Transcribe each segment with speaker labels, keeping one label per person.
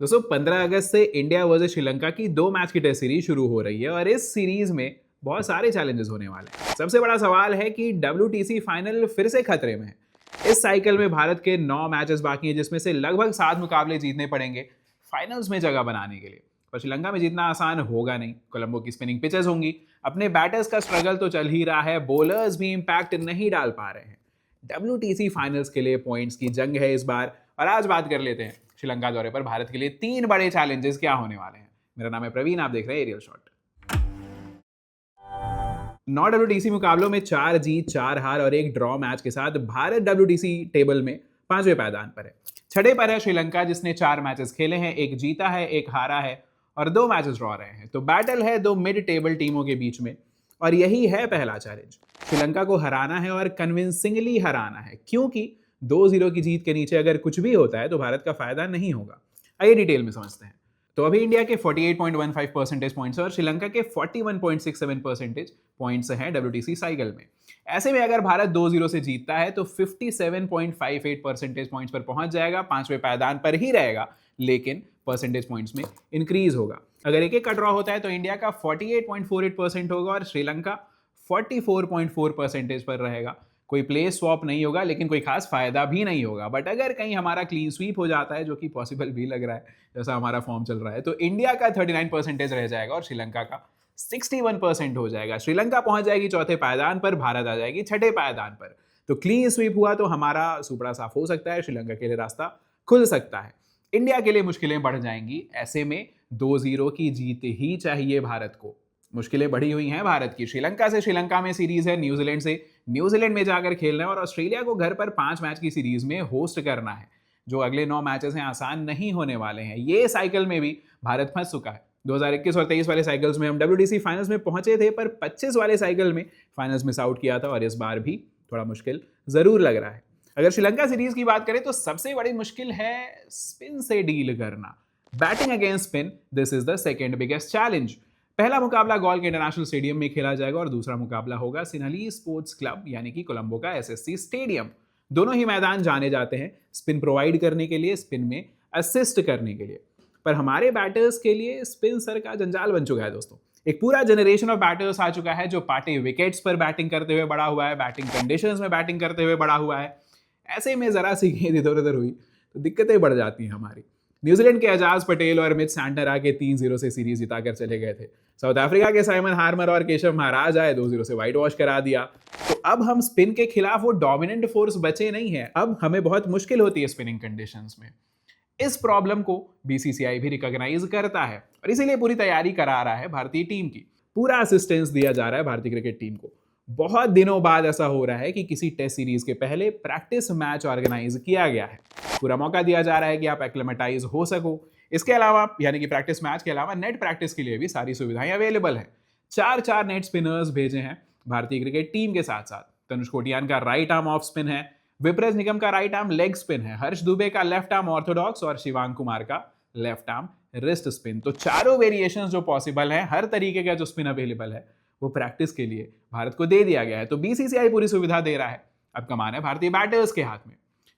Speaker 1: दोस्तों 15 अगस्त से India versus Sri Lanka की 2 मैच की टेस्ट सीरीज शुरू हो रही है और इस सीरीज में बहुत सारे चैलेंजेस होने वाले हैं। सबसे बड़ा सवाल है कि WTC फाइनल फिर से खतरे में है। इस साइकिल में भारत के 9 मैचेस बाकी हैं, जिसमें से लगभग 7 मुकाबले जीतने पड़ेंगे फाइनल्स में जगह बनाने के लिए। पर श्रीलंका में जीतना आसान होगा नहीं। कोलंबो की स्पिनिंग पिचेस होंगी, अपने बैटर्स का स्ट्रगल तो चल ही रहा है, बॉलर्स भी इंपैक्ट नहीं डाल पा रहे हैं। WTC फाइनल्स के लिए पॉइंट्स की जंग है इस बार। और आज बात कर लेते हैं श्रीलंका दौरे पर भारत के लिए 3 बड़े चैलेंजेस क्या होने वाले हैं। मेरा नाम है प्रवीण, आप देख रहे हैं एरियल शॉट। 9 WTC मुकाबलों में 4 जीत 4 हार और 1 ड्रॉ मैच के साथ भारत WTC टेबल में 5वें पायदान पर है। छठे पर है श्रीलंका, जिसने 4 मैचेस खेले हैं, 1 जीता है, 1 हारा है और 2 मैचेस ड्रॉ रहे हैं। तो बैटल है 2 मिड टेबल टीमों के बीच में और यही है पहला चैलेंज। श्रीलंका को हराना है और कन्विंसिंगली हराना है, क्योंकि 2-0 की जीत के नीचे अगर कुछ भी होता है तो भारत का फायदा नहीं होगा। आइए डिटेल में समझते हैं। तो अभी इंडिया के 48.15 परसेंटेज पॉइंट्स और श्रीलंका के 41.67 परसेंटेज पॉइंट्स हैं WTC साइकिल में। ऐसे में अगर भारत 2-0 से जीतता है तो 57.58 परसेंटेज पॉइंट्स पर पहुंच जाएगा, 5वें पायदान पर ही रहेगा, लेकिन परसेंटेज पॉइंट्स में इंक्रीज होगा। अगर एक का ड्रॉ होता है तो इंडिया का 48.48% होगा और श्रीलंका 44.4 परसेंटेज पर रहेगा। कोई प्ले स्वॉप नहीं होगा, लेकिन कोई खास फायदा भी नहीं होगा। बट अगर कहीं हमारा क्लीन स्वीप हो जाता है, जो कि पॉसिबल भी लग रहा है जैसा हमारा फॉर्म चल रहा है, तो इंडिया का 39 परसेंटेज रह जाएगा और श्रीलंका का 61% हो जाएगा। श्रीलंका पहुंच जाएगी चौथे पायदान पर, भारत आ जाएगी छठे पायदान पर। तो क्लीन स्वीप हुआ तो हमारा सुपड़ा साफ हो सकता है, श्रीलंका के लिए रास्ता खुल सकता है। इंडिया के लिए मुश्किलें बढ़ जाएंगी। ऐसे में 2-0 की जीत ही चाहिए भारत को। मुश्किलें बढ़ी हुई हैं भारत की। श्रीलंका से श्रीलंका में सीरीज है, न्यूजीलैंड से न्यूजीलैंड में जाकर खेलना है और ऑस्ट्रेलिया को घर पर 5 मैच की सीरीज में होस्ट करना है। जो अगले 9 मैचेस हैं आसान नहीं होने वाले हैं। ये साइकिल में भी भारत फंस चुका है। 2021 और 23 वाले साइकिल्स में हम WTC फाइनल्स में पहुंचे थे, पर 25 वाले साइकिल में फाइनल्स मिस आउट किया था और इस बार भी थोड़ा मुश्किल जरूर लग रहा है। अगर श्रीलंका सीरीज की बात करें तो सबसे बड़ी मुश्किल है स्पिन से डील करना। Batting against spin, this is the second biggest challenge. पहला मुकाबला गॉल के इंटरनेशनल स्टेडियम में खेला जाएगा और दूसरा मुकाबला होगा सिन्हली स्पोर्ट्स क्लब यानी कि कोलंबो का SSC स्टेडियम। दोनों ही मैदान जाने जाते हैं स्पिन प्रोवाइड करने के लिए, स्पिन में असिस्ट करने के लिए। पर हमारे बैटर्स के लिए स्पिन सर का जंजाल बन चुका है दोस्तों। एक पूरा जनरेशन ऑफ बैटर्स आ चुका है जो पार्टी विकेट्स पर बैटिंग करते हुए बड़ा हुआ है, बैटिंग कंडीशंस में बैटिंग करते हुए बड़ा हुआ है। ऐसे में जरा सी गेंद इधर उधर हुई तो दिक्कतें बढ़ जाती हैं हमारी। न्यूजीलैंड के एजाज पटेल और मिच सैंटनर आके 3-0 से सीरीज जिताकर चले गए थे। साउथ अफ्रीका के साइमन हार्मर और केशव महाराज आए, 2-0 से व्हाइट वॉश करा दिया। तो अब हम स्पिन के खिलाफ वो डोमिनेंट फोर्स बचे नहीं है। अब हमें बहुत मुश्किल होती है स्पिनिंग कंडीशंस में। इस प्रॉब्लम को BCCI भी रिकॉग्नाइज करता है और इसीलिए पूरी तैयारी करा रहा है भारतीय टीम की। पूरा असिस्टेंस दिया जा रहा है भारतीय क्रिकेट टीम को। बहुत दिनों बाद ऐसा हो रहा है कि किसी टेस्ट सीरीज के पहले प्रैक्टिस मैच ऑर्गेनाइज किया गया है। पूरा मौका दिया जा रहा है कि आप एक्लेमेटाइज हो सको। इसके अलावा यानी कि प्रैक्टिस मैच के अलावा नेट प्रैक्टिस के लिए भी सारी सुविधाएं अवेलेबल है। 4 नेट स्पिनर्स भेजे हैं भारतीय क्रिकेट टीम के साथ साथ। तनुष कोटियान का राइट आर्म ऑफ स्पिन है, विपरेश निगम का राइट आर्म लेग स्पिन है, हर्ष दुबे का लेफ्ट आर्म ऑर्थोडॉक्स और शिवांग कुमार का लेफ्ट आर्म रिस्ट स्पिन। तो चारों वेरिएशंस जो पॉसिबल हैं, हर तरीके का जो स्पिन अवेलेबल है वो प्रैक्टिस के लिए भारत को दे दिया गया है। तो BCCI पूरी सुविधा दे रहा है। अब कमान है भारतीय बैटर्स के हाथ में।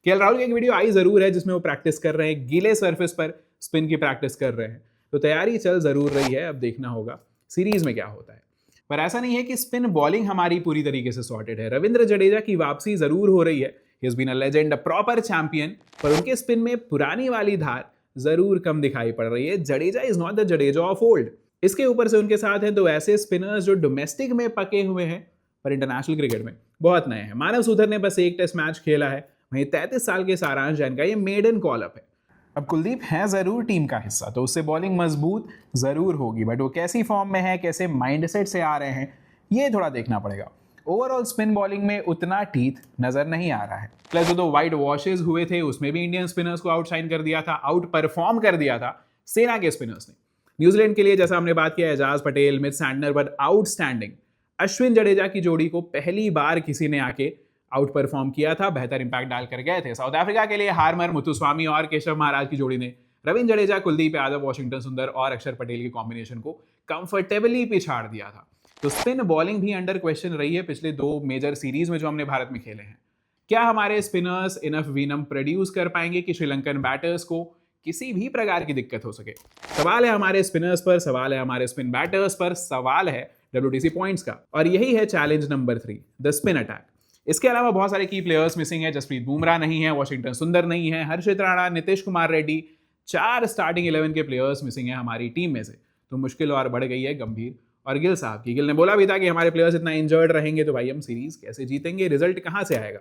Speaker 1: KL राहुल की एक वीडियो आई जरूर है जिसमें वो प्रैक्टिस कर रहे हैं, गीले सरफेस पर स्पिन की प्रैक्टिस कर रहे हैं। तो तैयारी चल जरूर रही है, अब देखना होगा सीरीज में क्या होता है। पर ऐसा नहीं है कि स्पिन बॉलिंग हमारी पूरी तरीके से सॉर्टेड है। रविंद्र जडेजा की वापसी जरूर हो रही है। He has been a legend, a proper champion, पर उनके स्पिन में पुरानी वाली धार जरूर कम दिखाई पड़ रही है। Jadeja is not the Jadeja of old. इसके ऊपर से उनके साथ हैं तो ऐसे स्पिनर्स जो डोमेस्टिक में पके हुए हैं पर इंटरनेशनल क्रिकेट में बहुत नए हैं। मानव सुधर ने बस 1 टेस्ट मैच खेला है, वहीं 33 साल के सारांश जैन का ये मेडन कॉल अप है। अब कुलदीप है जरूर टीम का हिस्सा, तो उससे बॉलिंग मजबूत जरूर होगी, बट वो कैसी फॉर्म में है, कैसे माइंडसेट से आ रहे हैं, ये थोड़ा देखना पड़ेगा। ओवरऑल स्पिन बॉलिंग में उतना टीथ नजर नहीं आ रहा है। प्लस जो व्हाइट वॉशेज हुए थे उसमें भी इंडियन स्पिनर्स को आउटशाइन कर दिया था, आउट परफॉर्म कर दिया था सेना के स्पिनर्स ने। न्यूजीलैंड के लिए जैसा हमने बात किया, Ajaz Patel, Mitch Santner, but outstanding. Ashwin Jadeja की जोड़ी को पहली बार किसी ने आके आउट परफॉर्म किया था, बेहतर इंपैक्ट डालकर गए थे। साउथ अफ्रीका के लिए हार्मर, मुथुस्वामी और केशव महाराज की जोड़ी ने रविंद्र जडेजा, कुलदीप यादव, वॉशिंगटन सुंदर और अक्षर पटेल के कॉम्बिनेशन को कंफर्टेबली पिछाड़ दिया था। तो स्पिन बॉलिंग भी अंडर क्वेश्चन रही है पिछले 2 मेजर सीरीज में जो हमने भारत में खेले हैं। क्या हमारे स्पिनर्स इनफ विनम प्रोड्यूस कर पाएंगे कि श्रीलंकन बैटर्स को किसी भी प्रकार की दिक्कत हो सके। सवाल है हमारे स्पिनर्स पर, सवाल है हमारे स्पिन बैटर्स पर, सवाल है WTC पॉइंट्स का। और यही है challenge number 3, the spin attack. इसके अलावा बहुत सारे की प्लेयर्स मिसिंग है। जसप्रीत बुमराह नहीं है, वॉशिंगटन सुंदर नहीं है, हर्षित राणा, नीतीश कुमार रेड्डी, 4 स्टार्टिंग 11 के प्लेयर्स मिसिंग है हमारी टीम में से। तो मुश्किल और बढ़ गई है गंभीर और गिल साहब की। गिल ने बोला भी था कि हमारे प्लेयर्स इतना इंजर्ड रहेंगे तो भाई हम सीरीज कैसे जीतेंगे, रिजल्ट कहाँ से आएगा,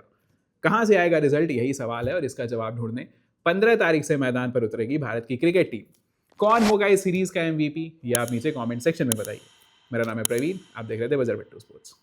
Speaker 1: कहाँ से आएगा रिजल्ट, यही सवाल है। और इसका जवाब ढूंढने 15 तारीख से मैदान पर उतरेगी भारत की क्रिकेट टीम। कौन होगा इस सीरीज का MVP, ये आप नीचे कमेंट सेक्शन में बताइए। मेरा नाम है प्रवीण, आप देख रहे थे बजर बिट्टू स्पोर्ट्स।